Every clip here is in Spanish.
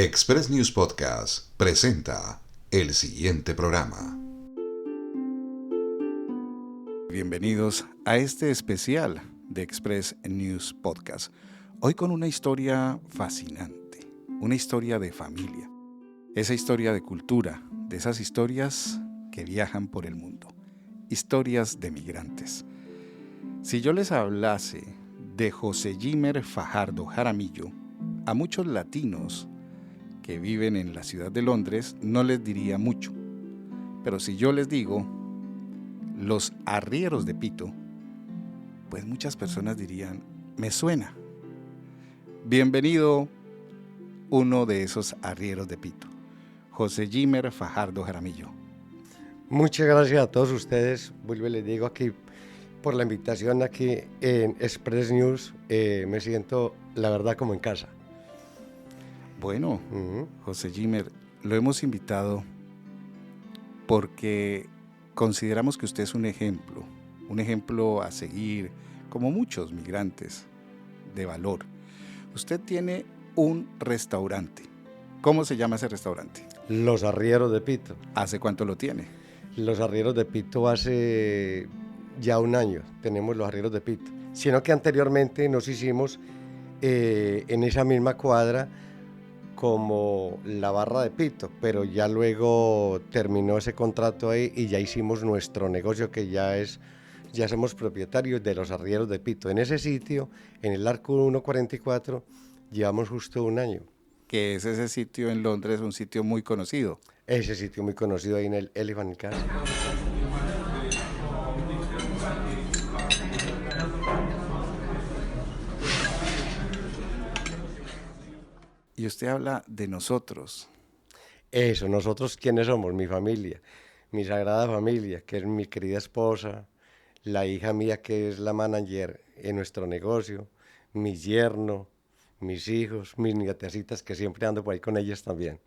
Express News Podcast presenta el siguiente programa. Bienvenidos a este especial de Express News Podcast. Hoy con una historia fascinante, una historia de familia, esa historia de cultura, de esas historias que viajan por el mundo, historias de migrantes. Si yo les hablase de José Jimer Fajardo Jaramillo, a muchos latinos que viven en la ciudad de Londres no les diría mucho. Pero si yo les digo los arrieros de Pito, pues muchas personas dirían, me suena. Bienvenido uno de esos arrieros de Pito, José Jimer Fajardo Jaramillo. Muchas gracias a todos ustedes, vuelvo y les digo aquí por la invitación aquí en Express News, me siento la verdad como en casa. Bueno, José Jimer, lo hemos invitado porque consideramos que usted es un ejemplo a seguir, como muchos migrantes de valor. Usted tiene un restaurante. ¿Cómo se llama ese restaurante? Los Arrieros de Pito. ¿Hace cuánto lo tiene? Los Arrieros de Pito hace ya un año, tenemos los Arrieros de Pito. Sino que anteriormente nos hicimos en esa misma cuadra como la barra de Pito, pero ya luego terminó ese contrato ahí y ya hicimos nuestro negocio que ya somos propietarios de los Arrieros de Pito. En ese sitio, en el Arco 144, llevamos justo un año. Que es ese sitio en Londres, un sitio muy conocido. Ese sitio muy conocido ahí en el Elephant Castle. Y usted habla de nosotros. Eso, nosotros quiénes somos, mi familia, mi sagrada familia, que es mi querida esposa, la hija mía que es la manager en nuestro negocio, mi yerno, mis hijos, mis nietecitas que siempre ando por ahí con ellas también.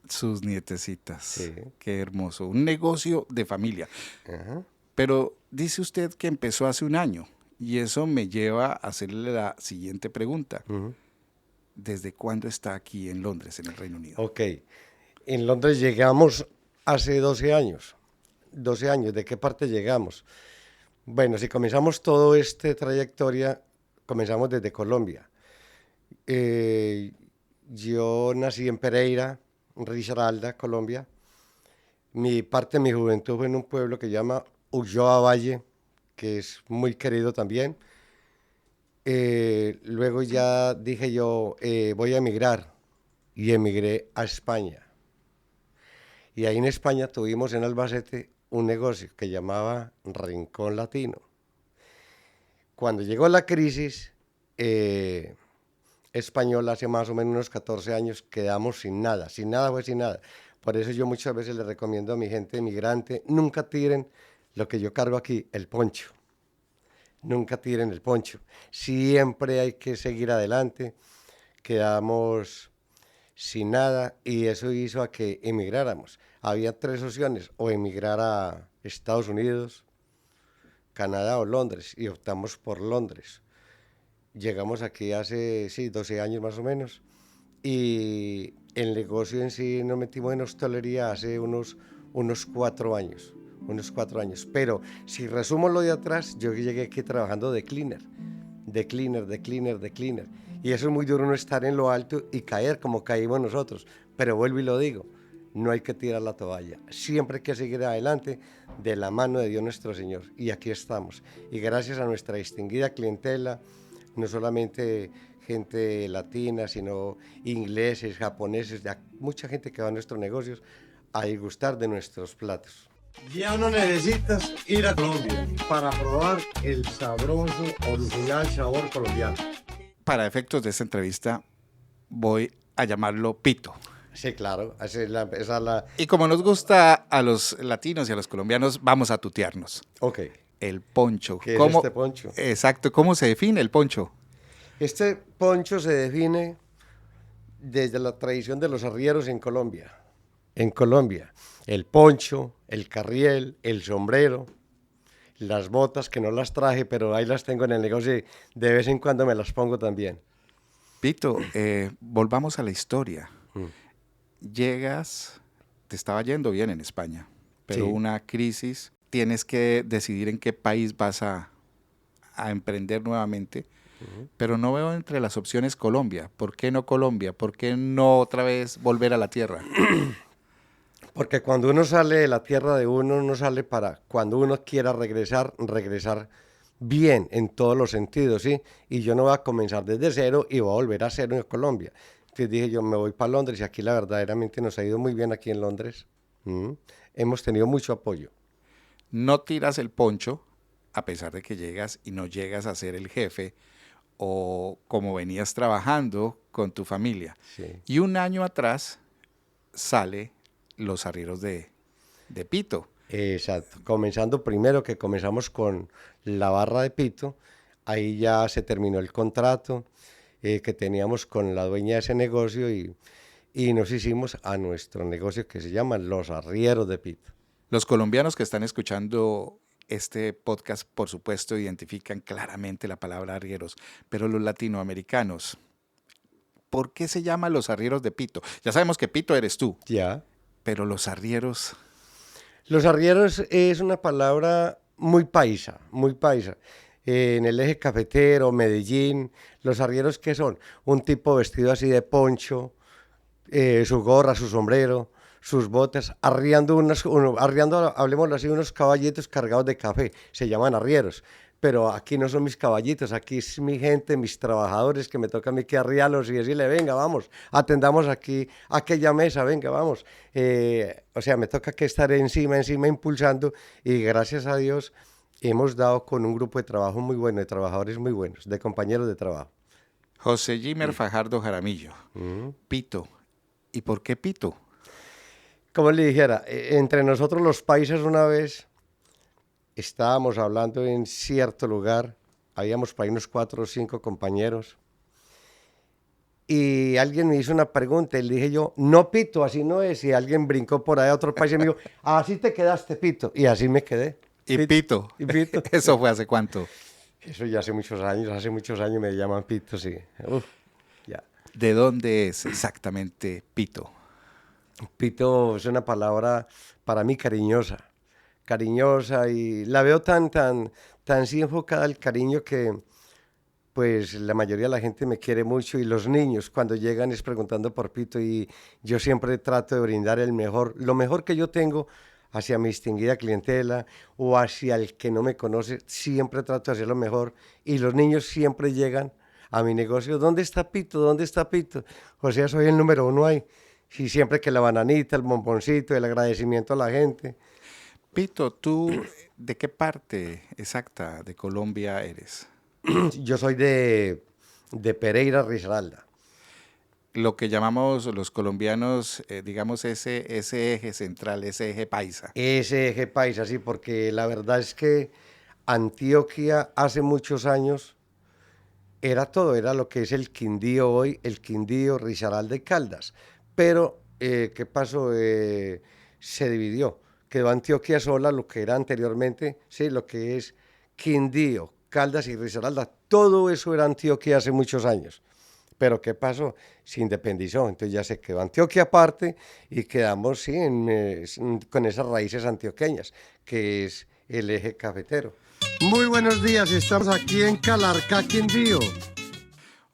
Sus nietecitas, Sí. Qué hermoso, un negocio de familia. Ajá. Pero dice usted que empezó hace un año y eso me lleva a hacerle la siguiente pregunta. Uh-huh. ¿Desde cuándo está aquí en Londres, en el Reino Unido? Ok, en Londres llegamos hace 12 años. 12 años, ¿de qué parte llegamos? Bueno, si comenzamos toda esta trayectoria, comenzamos desde Colombia. Yo nací en Pereira, Risaralda, Colombia. Parte de mi juventud fue en un pueblo que se llama Ulloa Valle, que es muy querido también. Luego ya dije yo, voy a emigrar, y emigré a España. Y ahí en España tuvimos en Albacete un negocio que llamaba Rincón Latino. Cuando llegó la crisis española, hace más o menos unos 14 años, quedamos sin nada fue sin nada. Por eso yo muchas veces les recomiendo a mi gente migrante, nunca tiren lo que yo cargo aquí, el poncho. Nunca tiren el poncho. Siempre hay que seguir adelante. Quedamos sin nada y eso hizo a que emigráramos. Había tres opciones, o emigrar a Estados Unidos, Canadá o Londres, y optamos por Londres. Llegamos aquí hace 12 años más o menos y el negocio en sí nos metimos en hostelería hace unos 4 años. Pero si resumo lo de atrás, yo llegué aquí trabajando de cleaner. Y eso es muy duro, no estar en lo alto y caer como caímos nosotros. Pero vuelvo y lo digo, no hay que tirar la toalla. Siempre hay que seguir adelante de la mano de Dios nuestro Señor. Y aquí estamos. Y gracias a nuestra distinguida clientela, no solamente gente latina, sino ingleses, japoneses, mucha gente que va a nuestros negocios a degustar de nuestros platos. Ya no necesitas ir a Colombia para probar el sabroso, original sabor colombiano. Para efectos de esta entrevista voy a llamarlo Pito. Sí, claro, esa es la... Y como nos gusta a los latinos y a los colombianos, vamos a tutearnos. Ok. El poncho. ¿Qué es este poncho? Exacto, ¿cómo se define el poncho? Este poncho se define desde la tradición de los arrieros en Colombia. En Colombia, el poncho, el carriel, el sombrero, las botas que no las traje, pero ahí las tengo en el negocio y de vez en cuando me las pongo también. Pito, volvamos a la historia. Llegas, te estaba yendo bien en España, pero Sí. una crisis, tienes que decidir en qué país vas a emprender nuevamente, pero no veo entre las opciones Colombia. ¿Por qué no Colombia? ¿Por qué no otra vez volver a la tierra? Porque cuando uno sale de la tierra de uno sale para, cuando uno quiera regresar, regresar bien en todos los sentidos, ¿sí? Y yo no voy a comenzar desde cero y voy a volver a cero en Colombia. Entonces dije yo, me voy para Londres y aquí la verdaderamente nos ha ido muy bien aquí en Londres. Hemos tenido mucho apoyo. No tiras el poncho, a pesar de que llegas y no llegas a ser el jefe o como venías trabajando con tu familia. Sí. Y un año atrás sale Los Arrieros de Pito. Exacto. Comenzando primero que comenzamos con la barra de Pito, ahí ya se terminó el contrato que teníamos con la dueña de ese negocio y nos hicimos a nuestro negocio que se llama Los Arrieros de Pito. Los colombianos que están escuchando este podcast, por supuesto, identifican claramente la palabra arrieros, pero los latinoamericanos, ¿por qué se llama Los Arrieros de Pito? Ya sabemos que Pito eres tú, Ya. pero los arrieros, Los arrieros es una palabra muy paisa, muy paisa. En el eje cafetero, Medellín, los arrieros, ¿qué son? Un tipo vestido así de poncho, su gorra, su sombrero, sus botas, arriando, hablemoslo así, unos caballitos cargados de café, se llaman arrieros. Pero aquí no son mis caballitos, aquí es mi gente, mis trabajadores, que me toca a mí que arriarlos y decirle, venga, vamos, atendamos aquí aquella mesa, venga, vamos. O sea, me toca que estar encima, impulsando, y gracias a Dios hemos dado con un grupo de trabajo muy bueno, de trabajadores muy buenos, de compañeros de trabajo. José Gimer Fajardo Jaramillo, Pito. ¿Y por qué Pito? Como le dijera, entre nosotros los paisas una vez estábamos hablando en cierto lugar, habíamos por ahí unos 4 o 5 compañeros, y alguien me hizo una pregunta, y le dije yo, no Pito, así no es, y alguien brincó por ahí a otro país y me dijo, así te quedaste Pito, y así me quedé. Y Pito. Y Pito. ¿Eso fue hace cuánto? Eso ya hace muchos años me llaman Pito, sí. Uf, ya. ¿De dónde es exactamente Pito? Pito es una palabra para mí cariñosa y la veo tan sí enfocada al cariño que pues la mayoría de la gente me quiere mucho y los niños cuando llegan es preguntando por Pito y yo siempre trato de brindar lo mejor que yo tengo hacia mi distinguida clientela o hacia el que no me conoce, siempre trato de hacer lo mejor y los niños siempre llegan a mi negocio, ¿dónde está Pito? ¿Dónde está Pito? O sea, soy el número 1 ahí. Y siempre que la bananita, el bomboncito, el agradecimiento a la gente. Pito, ¿tú de qué parte exacta de Colombia eres? Yo soy de Pereira, Risaralda. Lo que llamamos los colombianos, digamos, ese eje central, ese eje paisa. Ese eje paisa, sí, porque la verdad es que Antioquia hace muchos años era todo, era lo que es el Quindío hoy, el Quindío, Risaralda y Caldas. Pero, ¿qué pasó? Se dividió. Quedó Antioquia sola, lo que era anteriormente, sí, lo que es Quindío, Caldas y Risaralda. Todo eso era Antioquia hace muchos años. Pero ¿qué pasó? Se independizó, entonces ya se quedó Antioquia aparte y quedamos sí, con esas raíces antioqueñas, que es el eje cafetero. Muy buenos días, estamos aquí en Calarcá, Quindío.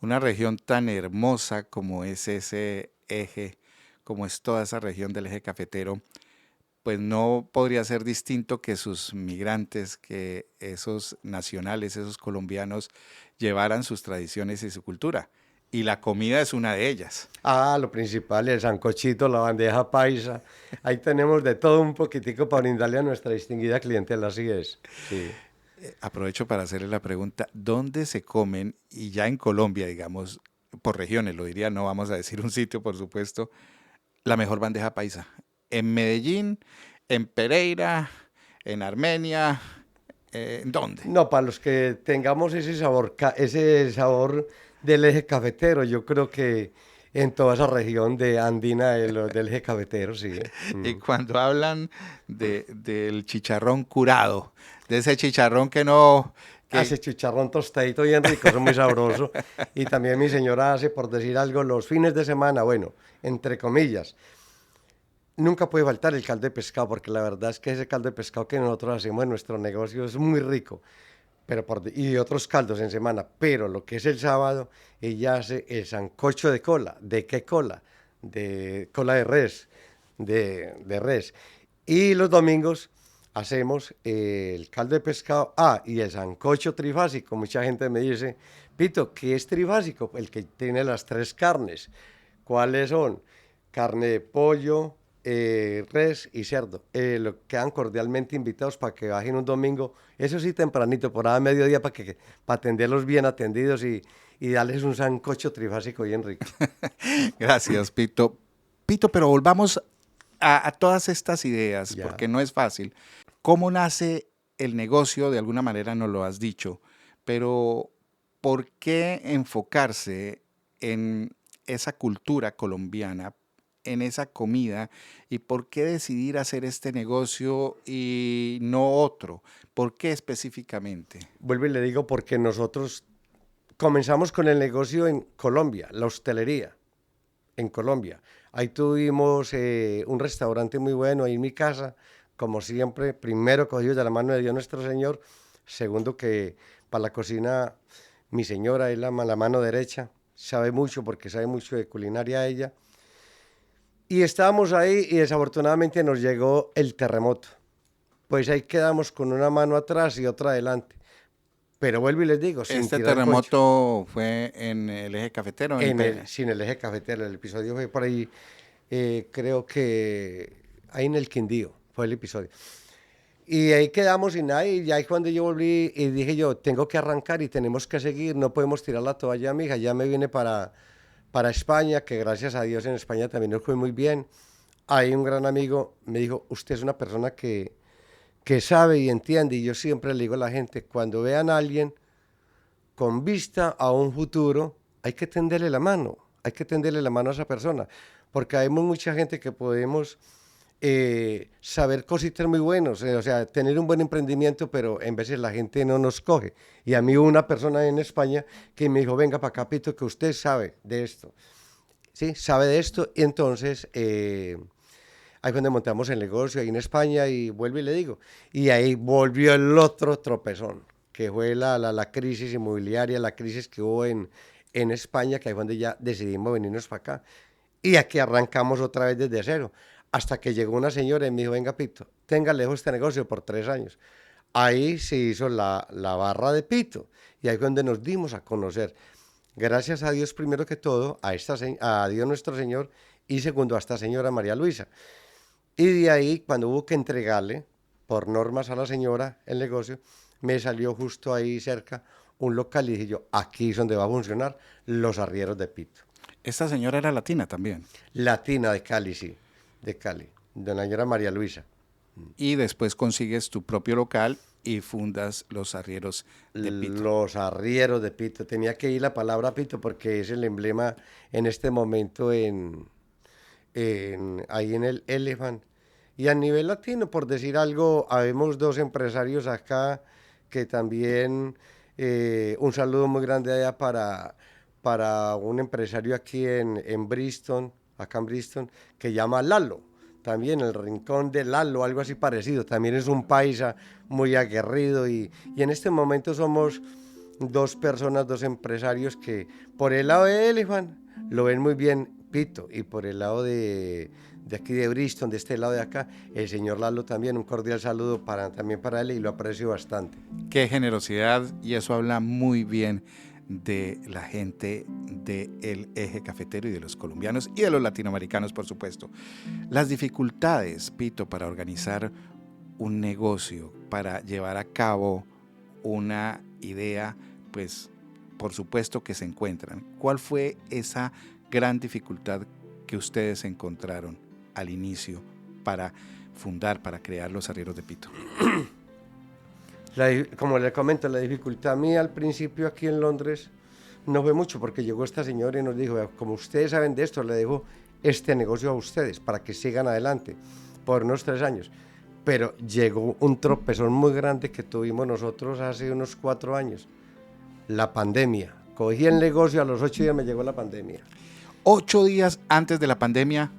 Una región tan hermosa como es ese eje, como es toda esa región del eje cafetero, pues no podría ser distinto que sus migrantes, que esos nacionales, esos colombianos, llevaran sus tradiciones y su cultura. Y la comida es una de ellas. Ah, lo principal, el sancochito, la bandeja paisa. Ahí tenemos de todo un poquitico para brindarle a nuestra distinguida clientela, así es. Sí. Aprovecho para hacerle la pregunta, ¿dónde se comen, y ya en Colombia, digamos, por regiones, lo diría, no vamos a decir un sitio, por supuesto, la mejor bandeja paisa? ¿En Medellín, en Pereira, en Armenia, en dónde? No, para los que tengamos ese sabor del eje cafetero, yo creo que en toda esa región de andina del eje cafetero, sí. Y cuando hablan del chicharrón curado, de ese chicharrón que no... Hace chicharrón tostadito bien rico, eso es muy sabroso. Y también mi señora hace, por decir algo, los fines de semana, bueno, entre comillas. Nunca puede faltar el caldo de pescado, porque la verdad es que ese caldo de pescado que nosotros hacemos en nuestro negocio es muy rico, y otros caldos en semana, pero lo que es el sábado, ella hace el sancocho de cola. ¿De qué cola? De cola de res, de res. Y los domingos hacemos el caldo de pescado, y el sancocho trifásico. Mucha gente me dice, Pito, ¿qué es trifásico? El que tiene las 3 carnes. ¿Cuáles son? Carne de pollo, res y cerdo. Quedan cordialmente invitados para que bajen un domingo, eso sí tempranito, por ahí a mediodía, para atenderlos bien atendidos y darles un sancocho trifásico bien rico. Gracias, Pito. Pito, pero volvamos a todas estas ideas, Ya. porque no es fácil. ¿Cómo nace el negocio? De alguna manera nos lo has dicho, pero ¿por qué enfocarse en esa cultura colombiana, en esa comida, y por qué decidir hacer este negocio y no otro? ¿Por qué específicamente? Vuelvo y le digo porque nosotros comenzamos con el negocio en Colombia, la hostelería en Colombia. Ahí tuvimos un restaurante muy bueno ahí en mi casa, como siempre, primero cogidos de la mano de Dios nuestro Señor, segundo que para la cocina mi señora es la mano derecha, sabe mucho porque sabe mucho de culinaria ella. Y estábamos ahí y desafortunadamente nos llegó el terremoto. Pues ahí quedamos con una mano atrás y otra adelante. Pero vuelvo y les digo, sin ¿Este tirar terremoto fue en el eje cafetero? sin el eje cafetero. El episodio fue por ahí, creo que ahí en el Quindío fue el episodio. Y ahí quedamos sin nada, y ahí cuando yo volví y dije yo, tengo que arrancar y tenemos que seguir, no podemos tirar la toalla, mija, ya me vine para España, que gracias a Dios en España también nos fue muy bien. Ahí un gran amigo me dijo, usted es una persona que sabe y entiende, y yo siempre le digo a la gente, cuando vean a alguien con vista a un futuro, hay que tenderle la mano a esa persona, porque hay mucha gente que podemos saber cositas muy buenos, o sea, tener un buen emprendimiento, pero en veces la gente no nos coge. Y a mí hubo una persona en España que me dijo, venga para acá, Pito, que usted sabe de esto. Sí, sabe de esto, y entonces ahí fue donde montamos el negocio, ahí en España, y vuelvo y le digo, y ahí volvió el otro tropezón, que fue la crisis inmobiliaria, la crisis que hubo en España, que ahí fue donde ya decidimos venirnos para acá. Y aquí arrancamos otra vez desde cero, hasta que llegó una señora y me dijo, venga, Pito, tenga lejos este negocio por 3 años. Ahí se hizo la barra de Pito, y ahí fue donde nos dimos a conocer. Gracias a Dios, primero que todo, a Dios nuestro Señor, y segundo, a esta señora María Luisa. Y de ahí, cuando hubo que entregarle, por normas a la señora, el negocio, me salió justo ahí cerca un local y dije yo, aquí es donde va a funcionar Los Arrieros de Pito. Esta señora era latina también. Latina de Cali, sí, de Cali, de la señora María Luisa. Y después consigues tu propio local y fundas Los Arrieros de Pito. Los Arrieros de Pito. Tenía que ir la palabra Pito porque es el emblema en este momento ahí en el Elephant. Y a nivel latino, por decir algo, habemos 2 empresarios acá que también, un saludo muy grande allá para un empresario aquí en Bristol, acá en Bristol, que llama Lalo. También el rincón de Lalo, algo así parecido. También es un paisa muy aguerrido y en este momento somos 2 personas, 2 empresarios que por el lado de Elephant lo ven muy bien Pito, y por el lado de aquí de Bristol, de este lado de acá, el señor Lalo también, un cordial saludo también para él, y lo aprecio bastante. Qué generosidad, y eso habla muy bien de la gente del eje cafetero y de los colombianos y de los latinoamericanos, por supuesto. Las dificultades, Pito, para organizar un negocio, para llevar a cabo una idea, pues por supuesto que se encuentran. ¿Cuál fue esa gran dificultad que ustedes encontraron al inicio para fundar, para crear Los Arrieros de Pito? Como le comento, la dificultad mía al principio aquí en Londres no fue mucho, porque llegó esta señora y nos dijo, como ustedes saben de esto, le dejo este negocio a ustedes para que sigan adelante por unos 3 años. Pero llegó un tropezón muy grande que tuvimos nosotros hace unos 4 años, la pandemia. Cogí el negocio, a los 8 días me llegó la pandemia. 8 días antes de la pandemia.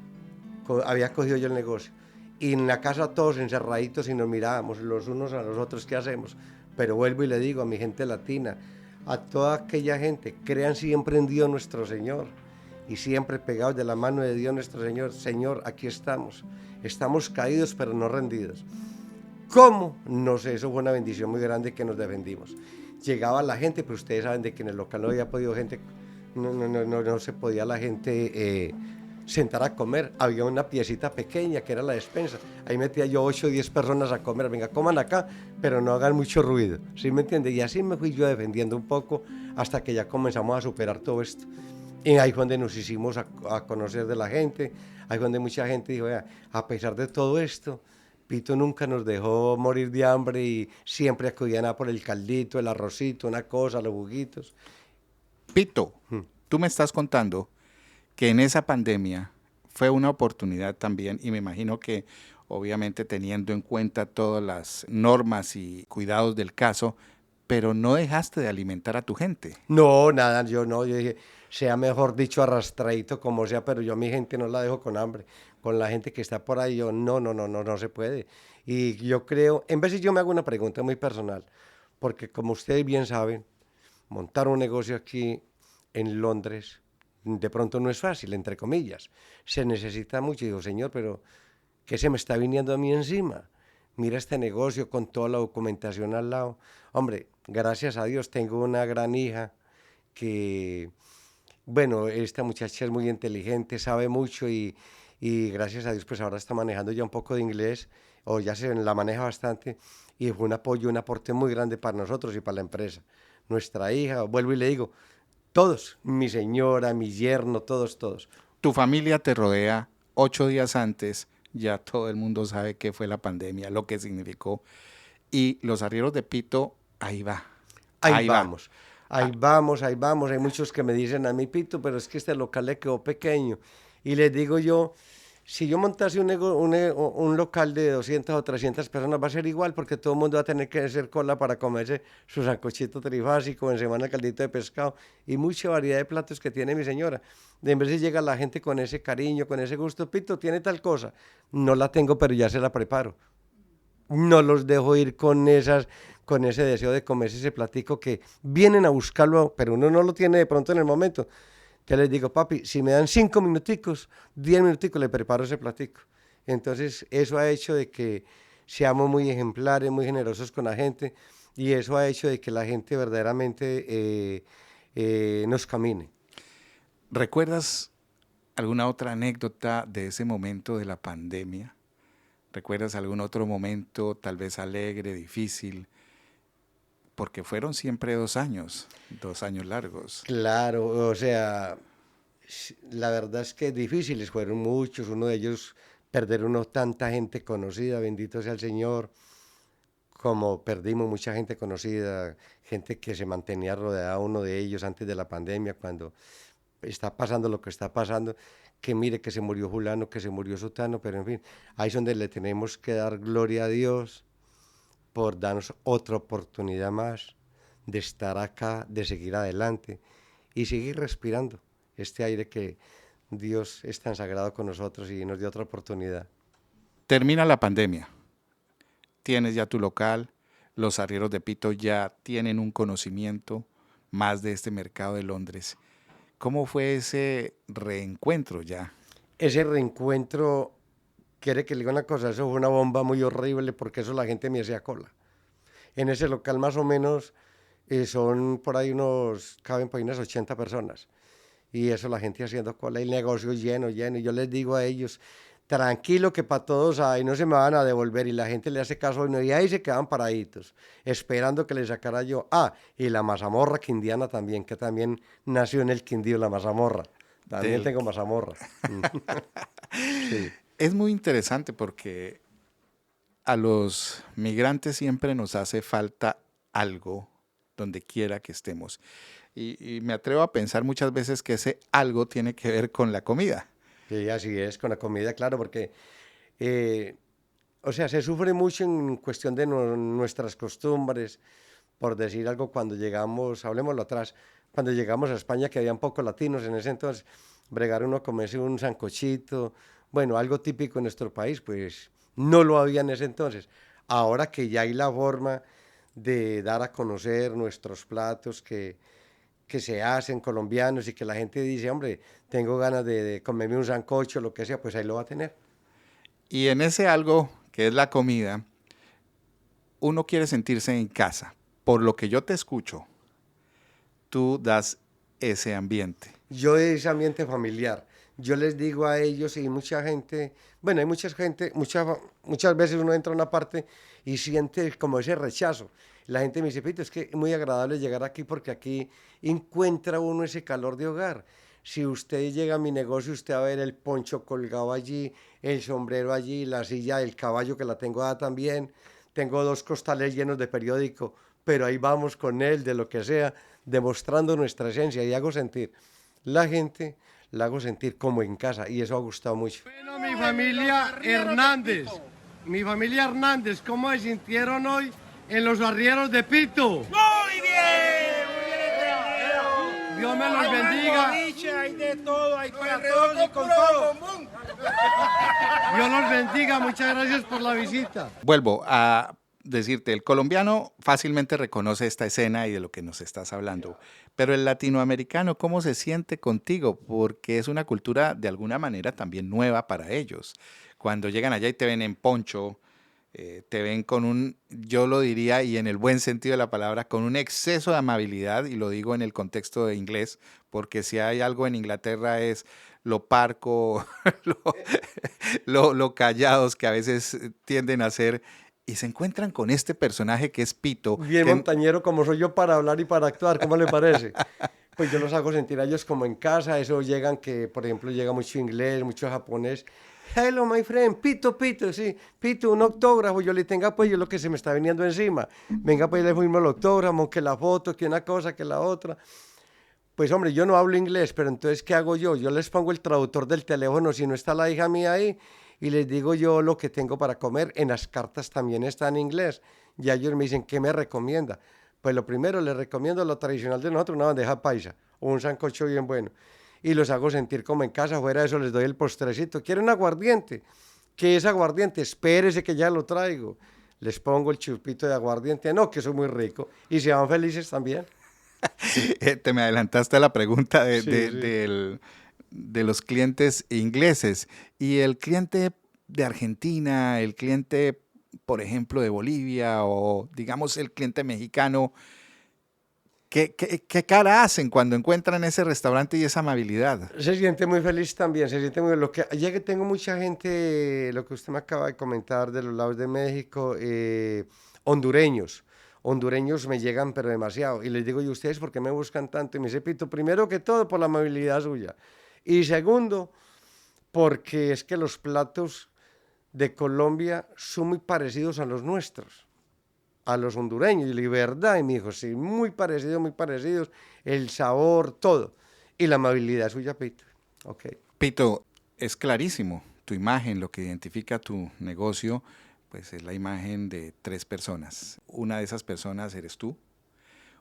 Había cogido yo el negocio. Y en la casa todos encerraditos y nos mirábamos los unos a los otros, ¿qué hacemos? Pero vuelvo y le digo a mi gente latina, a toda aquella gente, crean siempre en Dios nuestro Señor y siempre pegados de la mano de Dios nuestro Señor. Señor, aquí estamos caídos pero no rendidos. ¿Cómo? No sé, eso fue una bendición muy grande que nos defendimos. Llegaba la gente, pero ustedes saben de que en el local no había podido gente, no se podía la gente sentar a comer. Había una piecita pequeña que era la despensa. Ahí metía yo 8 o 10 personas a comer. Venga, coman acá, pero no hagan mucho ruido. ¿Sí me entiende? Y así me fui yo defendiendo un poco hasta que ya comenzamos a superar todo esto. Y ahí fue donde nos hicimos a conocer de la gente. Ahí fue donde mucha gente dijo, a pesar de todo esto, Pito nunca nos dejó morir de hambre y siempre acudían a por el caldito, el arrocito, una cosa, los juguitos. Pito, tú me estás contando que en esa pandemia fue una oportunidad también, y me imagino que obviamente teniendo en cuenta todas las normas y cuidados del caso, pero no dejaste de alimentar a tu gente. No, nada, yo dije, sea mejor dicho arrastradito como sea, pero yo a mi gente no la dejo con hambre. Con la gente que está por ahí, yo no se puede. Y yo creo, en vez de yo me hago una pregunta muy personal, porque como ustedes bien saben, montar un negocio aquí en Londres de pronto no es fácil, entre comillas. Se necesita mucho. Y digo, Señor, pero ¿qué se me está viniendo a mí encima? Mira este negocio con toda la documentación al lado. Hombre, gracias a Dios tengo una gran hija que, bueno, esta muchacha es muy inteligente, sabe mucho y gracias a Dios pues ahora está manejando ya un poco de inglés o ya se la maneja bastante y fue un apoyo, un aporte muy grande para nosotros y para la empresa. Nuestra hija, vuelvo y le digo, todos, mi señora, mi yerno, todos. Tu familia te rodea 8 días antes, ya todo el mundo sabe qué fue la pandemia, lo que significó. Y los arrieros de Pito, ahí va. Ahí vamos. Hay muchos que me dicen a mí, Pito, pero es que este local le quedó pequeño. Y les digo yo, si yo montase un local de 200 o 300 personas va a ser igual porque todo el mundo va a tener que hacer cola para comerse su sancochito trifásico, en semana caldito de pescado y mucha variedad de platos que tiene mi señora. En vez de llega la gente con ese cariño, con ese gusto, Pito, ¿tiene tal cosa? No la tengo, pero ya se la preparo. No los dejo ir con ese deseo de comerse ese platico que vienen a buscarlo, pero uno no lo tiene de pronto en el momento. Te les digo, papi, si me dan 5 minuticos, 10 minuticos, le preparo ese platico. Entonces, eso ha hecho de que seamos muy ejemplares, muy generosos con la gente, y eso ha hecho de que la gente verdaderamente nos camine. ¿Recuerdas alguna otra anécdota de ese momento de la pandemia? ¿Recuerdas algún otro momento, tal vez alegre, difícil? Porque fueron siempre 2 años largos. Claro, o sea, la verdad es que difíciles fueron muchos, uno de ellos perder tanta gente conocida, bendito sea el Señor, como perdimos mucha gente conocida, gente que se mantenía rodeada uno de ellos antes de la pandemia, cuando está pasando lo que está pasando, que mire que se murió fulano, que se murió sutano, pero en fin, ahí es donde le tenemos que dar gloria a Dios por darnos otra oportunidad más de estar acá, de seguir adelante y seguir respirando este aire que Dios es tan sagrado con nosotros y nos dio otra oportunidad. Termina la pandemia, tienes ya tu local, los arrieros de Pito ya tienen un conocimiento más de este mercado de Londres. ¿Cómo fue ese reencuentro ya? Ese reencuentro, quiere que le diga una cosa, eso fue una bomba muy horrible porque eso la gente me hacía cola. En ese local más o menos son por ahí caben por ahí unas 80 personas. Y eso la gente haciendo cola y el negocio lleno. Y yo les digo a ellos, tranquilo que para todos hay, no se me van a devolver. Y la gente le hace caso y ahí se quedan paraditos, esperando que le sacara yo. Y la mazamorra quindiana también, que también nació en el Quindío, la mazamorra. También tengo mazamorra. Sí. Es muy interesante porque a los migrantes siempre nos hace falta algo donde quiera que estemos. Y me atrevo a pensar muchas veces que ese algo tiene que ver con la comida. Sí, así es, con la comida, claro, porque, o sea, se sufre mucho en cuestión de nuestras costumbres, por decir algo, cuando llegamos, hablemoslo atrás, cuando llegamos a España, que habían pocos latinos en ese entonces, bregar uno comerse un sancochito, bueno, algo típico en nuestro país, pues no lo había en ese entonces. Ahora que ya hay la forma de dar a conocer nuestros platos que se hacen colombianos y que la gente dice, hombre, tengo ganas de comerme un sancocho, lo que sea, pues ahí lo va a tener. Y en ese algo que es la comida, uno quiere sentirse en casa. Por lo que yo te escucho, tú das ese ambiente. Yo ese ambiente familiar, yo les digo a ellos y mucha gente, bueno, hay mucha gente, muchas veces uno entra a una parte y siente como ese rechazo. La gente me dice, Pito, es que es muy agradable llegar aquí porque aquí encuentra uno ese calor de hogar. Si usted llega a mi negocio, usted va a ver el poncho colgado allí, el sombrero allí, la silla, el caballo que la tengo también. Tengo 2 costales llenos de periódico, pero ahí vamos con él, de lo que sea, demostrando nuestra esencia y hago sentir la gente, la hago sentir como en casa y eso ha gustado mucho. Bueno, mi familia Hernández, ¿cómo se sintieron hoy en los arrieros de Pito? Muy bien entendido. Dios me los bendiga. Hay de todo, hay para todos y con todo común. Dios los bendiga, muchas gracias por la visita. Vuelvo a decirte, el colombiano fácilmente reconoce esta escena y de lo que nos estás hablando, pero el latinoamericano, ¿cómo se siente contigo? Porque es una cultura de alguna manera también nueva para ellos. Cuando llegan allá y te ven en poncho, te ven con un, yo lo diría, y en el buen sentido de la palabra, con un exceso de amabilidad, y lo digo en el contexto de inglés, porque si hay algo en Inglaterra es lo parco, lo callados que a veces tienden a ser, y se encuentran con este personaje que es Pito. Bien montañero como soy yo para hablar y para actuar, ¿cómo le parece? Pues yo los hago sentir a ellos como en casa, eso llegan que, por ejemplo, llega mucho inglés, mucho japonés. Hello, my friend, Pito, Pito, sí, Pito, un autógrafo, yo le tenga pues yo lo que se me está viniendo encima. Venga, pues le fuimos el autógrafo, que la foto, que una cosa, que la otra. Pues hombre, yo no hablo inglés, pero entonces, ¿qué hago yo? Yo les pongo el traductor del teléfono, si no está la hija mía ahí, y les digo yo lo que tengo para comer. En las cartas también está en inglés. Y ellos me dicen, ¿qué me recomienda? Pues lo primero, les recomiendo lo tradicional de nosotros, una bandeja paisa o un sancocho bien bueno. Y los hago sentir como en casa. Fuera de eso les doy el postrecito. ¿Quieren aguardiente? ¿Qué es aguardiente? Espérese que ya lo traigo. Les pongo el chupito de aguardiente. No, que eso es muy rico. Y se van felices también. Te me adelantaste a la pregunta Sí. de los clientes ingleses. Y el cliente de Argentina, el cliente, por ejemplo, de Bolivia o digamos el cliente mexicano, ¿qué cara hacen cuando encuentran ese restaurante y esa amabilidad? Se siente muy feliz también, se siente muy... Ya que tengo mucha gente, lo que usted me acaba de comentar de los lados de México, hondureños. Hondureños me llegan pero demasiado. Y les digo, ¿y ustedes por qué me buscan tanto? Y me dice, Pito, primero que todo por la amabilidad suya. Y segundo, porque es que los platos de Colombia son muy parecidos a los nuestros, a los hondureños. Y la verdad, y me dijo, sí, muy parecidos, el sabor, todo. Y la amabilidad suya, Pito. Ok. Pito, es clarísimo, tu imagen, lo que identifica tu negocio, pues es la imagen de 3 personas. Una de esas personas eres tú,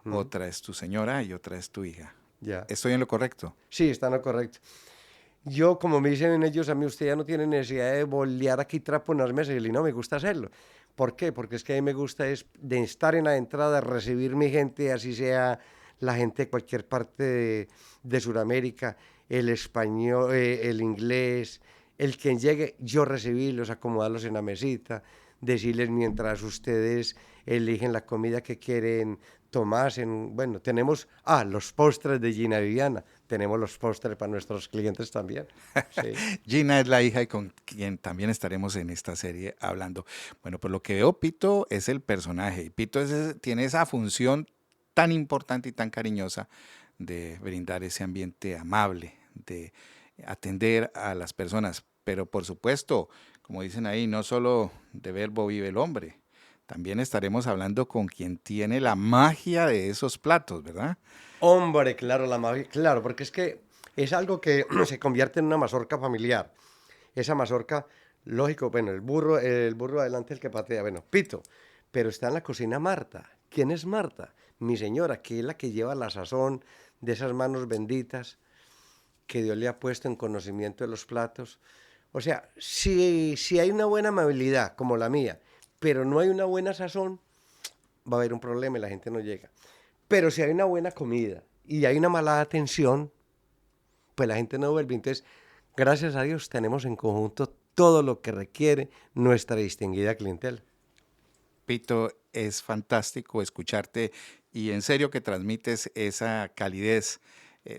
otra es tu señora y otra es tu hija. Ya. ¿Estoy en lo correcto? Sí, está en lo correcto. Yo, como me dicen ellos a mí, usted ya no tiene necesidad de bolear aquí trapo en las mesas. Y no, me gusta hacerlo. ¿Por qué? Porque es que a mí me gusta es de estar en la entrada, recibir mi gente, así sea la gente de cualquier parte de Sudamérica, el español, el inglés, el que llegue, yo recibirlos, acomodarlos en la mesita, decirles mientras ustedes eligen la comida que quieren tomarse. Bueno, tenemos los postres de Gina Viviana, tenemos los postres para nuestros clientes también. Sí. Gina es la hija y con quien también estaremos en esta serie hablando. Bueno, por lo que veo, Pito es el personaje y Pito tiene esa función tan importante y tan cariñosa de brindar ese ambiente amable, de atender a las personas. Pero por supuesto, como dicen ahí, no solo de verbo vive el hombre. También estaremos hablando con quien tiene la magia de esos platos, ¿verdad? Hombre, claro, la magia, claro, porque es que es algo que se convierte en una mazorca familiar. Esa mazorca, lógico, bueno, el burro adelante el que patea, bueno, Pito, pero está en la cocina Marta. ¿Quién es Marta? Mi señora, que es la que lleva la sazón de esas manos benditas. que Dios le ha puesto en conocimiento de los platos. O sea, si hay una buena amabilidad como la mía, pero no hay una buena sazón, va a haber un problema y la gente no llega. Pero si hay una buena comida y hay una mala atención, pues la gente no vuelve. Entonces, gracias a Dios tenemos en conjunto todo lo que requiere nuestra distinguida clientela. Pito, es fantástico escucharte y en serio que transmites esa calidez.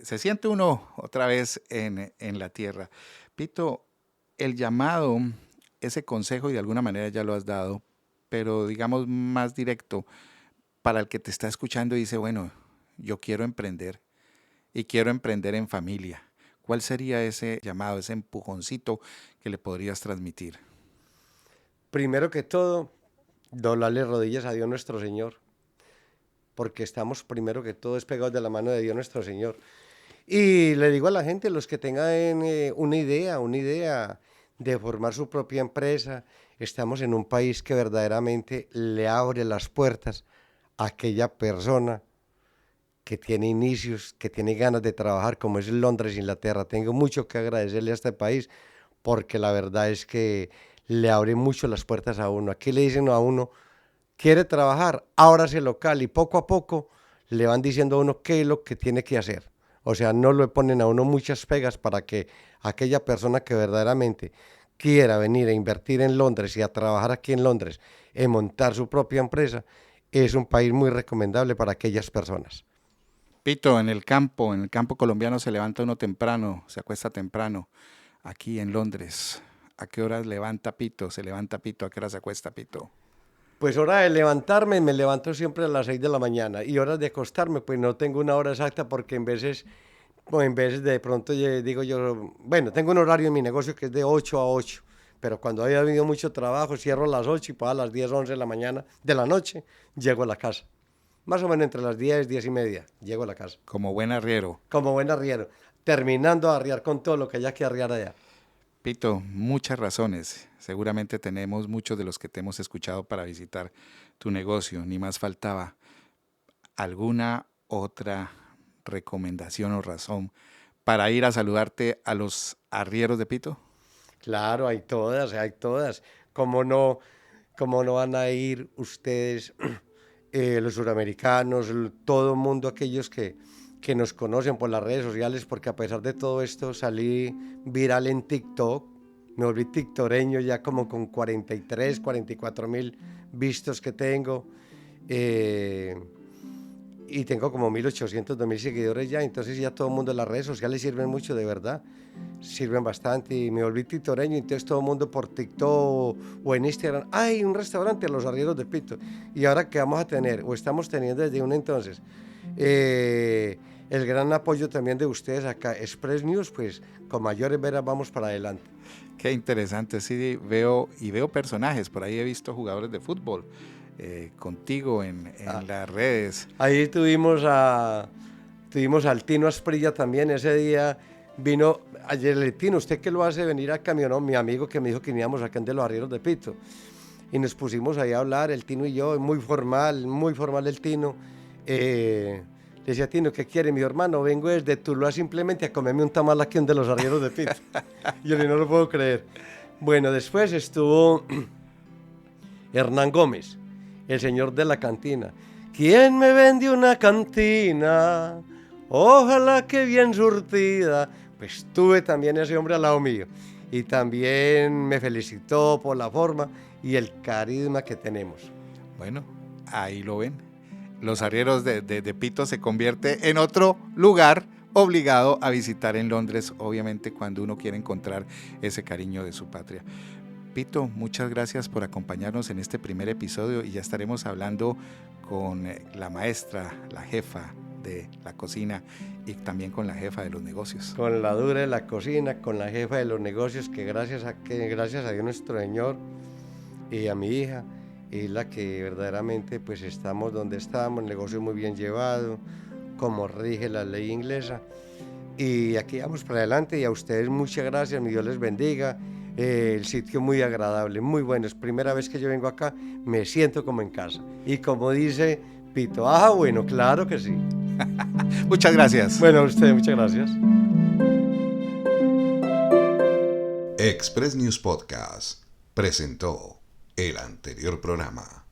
Se siente uno otra vez en la tierra. Pito, el llamado, ese consejo, y de alguna manera ya lo has dado, pero digamos más directo, para el que te está escuchando y dice, bueno, yo quiero emprender y quiero emprender en familia. ¿Cuál sería ese llamado, ese empujoncito que le podrías transmitir? Primero que todo, doblarle rodillas a Dios nuestro Señor, porque estamos primero que todo pegados de la mano de Dios nuestro Señor. Y le digo a la gente, los que tengan una idea de formar su propia empresa, estamos en un país que verdaderamente le abre las puertas a aquella persona que tiene inicios, que tiene ganas de trabajar, como es Londres, Inglaterra. Tengo mucho que agradecerle a este país, porque la verdad es que le abre mucho las puertas a uno. Aquí le dicen a uno, quiere trabajar, ábrase local, y poco a poco le van diciendo a uno qué es lo que tiene que hacer. O sea, no le ponen a uno muchas pegas para que aquella persona que verdaderamente quiera venir a invertir en Londres y a trabajar aquí en Londres, en montar su propia empresa, es un país muy recomendable para aquellas personas. Pito, en el campo colombiano se levanta uno temprano, se acuesta temprano. Aquí en Londres, ¿a qué horas levanta Pito? ¿Se levanta Pito? ¿A qué hora se acuesta Pito? Pues hora de levantarme, me levanto siempre a las 6 de la mañana, y horas de acostarme, pues no tengo una hora exacta, porque en veces de pronto digo yo, bueno, tengo un horario en mi negocio que es de 8 a 8, pero cuando haya habido mucho trabajo, cierro a las 8 y para las 10, 11 de la mañana, de la noche, llego a la casa. Más o menos entre las 10, 10 y media, llego a la casa. Como buen arriero. Como buen arriero, terminando de arriar con todo lo que haya que arriar allá. Pito, muchas razones. Seguramente tenemos muchos de los que te hemos escuchado para visitar tu negocio. Ni más faltaba. ¿Alguna otra recomendación o razón para ir a saludarte a los arrieros de Pito? Claro, hay todas. ¿Cómo no van a ir ustedes, los suramericanos, todo el mundo, aquellos que nos conocen por las redes sociales? Porque a pesar de todo esto salí viral en TikTok, me volví tiktoreño ya como con 43, 44 mil vistos que tengo, y tengo como 1.800, 2.000 seguidores ya. Entonces ya todo el mundo, las redes sociales sirven mucho, de verdad, sirven bastante, y me volví tiktoreño. Entonces todo el mundo por TikTok o en Instagram, hay un restaurante, Los Arrieros de Pito. Y ahora que vamos a tener, o estamos teniendo desde un entonces, el gran apoyo también de ustedes acá, Express News, pues con mayores veras vamos para adelante. Qué interesante, sí, veo personajes, por ahí he visto jugadores de fútbol contigo en las redes. Ahí tuvimos al Tino Asprilla también. Ese día vino ayer el Tino, usted que lo hace venir al camión, mi amigo que me dijo que veníamos acá en de Los Arrieros de Pito, y nos pusimos ahí a hablar, el Tino y yo, muy formal el Tino. Le decía, Tino, ¿qué quiere mi hermano? Vengo desde Tuluá simplemente a comerme un tamal aquí en de Los Arrieros de Pito. Yo no lo puedo creer. Bueno, después estuvo Hernán Gómez, el señor de la cantina. ¿Quién me vende una cantina? Ojalá que bien surtida. Pues tuve también ese hombre al lado mío, y también me felicitó por la forma y el carisma que tenemos. Bueno, ahí lo ven. Los Arrieros de Pito se convierte en otro lugar obligado a visitar en Londres, obviamente cuando uno quiere encontrar ese cariño de su patria. Pito, muchas gracias por acompañarnos en este primer episodio, y ya estaremos hablando con la maestra, la jefa de la cocina, y también con la jefa de los negocios. Con la dura de la cocina, con la jefa de los negocios, que gracias a Dios nuestro Señor y a mi hija, es la que verdaderamente pues estamos donde estamos, el negocio muy bien llevado, como rige la ley inglesa, y aquí vamos para adelante. Y a ustedes muchas gracias, mi Dios les bendiga. El sitio muy agradable, muy bueno, es primera vez que yo vengo acá, me siento como en casa, y como dice Pito, bueno, claro que sí. Muchas gracias. Bueno, a ustedes muchas gracias. Express News Podcast presentó el anterior programa.